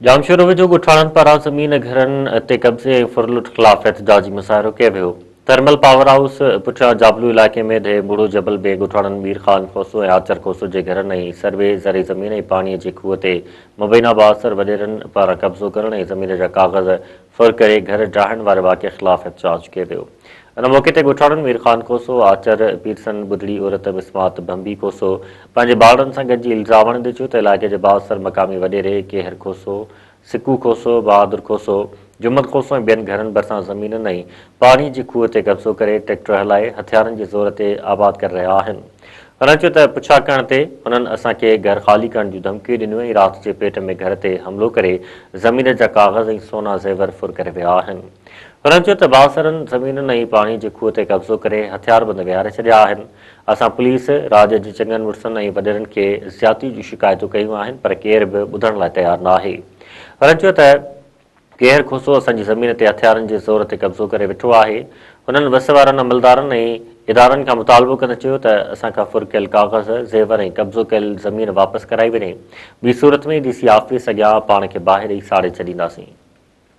जामशोरो वेझो ॻोठाणनि पारां ज़मीन घरनि ते कब्ज़े ऐं फुरलुट ख़िलाफ़ एहतजाजी मुज़ाहिरो कयो वियो। थर्मल पावर हाउस पुठियां जाबलू इलाइक़े में ढे बूढ़ो जबल बे ॻोठाणनि मीर ख़ान खोसो ऐं आचर खोसो जे घरनि ऐं सर्वे ज़रे ज़मीन ऐं पाणीअ जे खूह ते मुबैना बाअसर वॾेरनि पारां कब्ज़ो करण ऐं ज़मीन जा काग़ज़ फुर करे घर ढाहण वारे वाक़े ख़िलाफ़ एहतजाज कयो वियो। इन मौक़े ते ॻोठाणनि मीर ख़ान खोसो, आचर पीरसन, बुढड़ी औरत मिसमात बंबी खोसो पंहिंजे भाउरनि सां गॾिजी इल्ज़ाम हणंदे चयो त इलाइक़े जे बाअसर मक़ामी वॾेरे केहर खोसो, सिकू खोसो, बहादुर खोसो, जुम्मन खोसो ऐं ॿियनि घरनि भरिसां ज़मीननि ऐं पाणी जी खूह ते कब्ज़ो करे ट्रैक्टर हलाए हथियारनि जे ज़ोर ते आबाद करे रहिया आहिनि। हुननि चयो त पुछा करण ते हुननि असांखे घर ख़ाली करण जूं धमकियूं ॾिनियूं ऐं राति जे पेट में घर ते हमिलो करे ज़मीन जा काग़ज़ ऐं सोना ज़ेवर फुर करे विया आहिनि। हुननि चयो त बाअसरनि ज़मीननि ऐं पाणी जे खूह ते कब्ज़ो करे हथियारबंद विहारे छॾिया आहिनि। असां पुलिस, राज जे चङनि मुड़ुसनि ऐं वॾेरनि खे ज़्यादती जूं शिकायतूं कयूं आहिनि, पर केर बि ॿुधण लाइ तयारु न आहे। हुननि चयो त केहर खोसो असांजी ज़मीन ते हथियारनि जे ज़ोर ते कब्ज़ो करे वेठो आहे। हुननि वस वारनि अमलदारनि ऐं इदारनि खां मुतालबो कंदे चयो त असांखां फुर कयल काग़ज़, ज़ेवर ऐं कब्ज़ो कयल ज़मीन वापसि कराई वञे। ॿी सूरत में डीसी ऑफिस अॻियां पाण खे ॿाहिरि ई साड़े छॾींदासीं।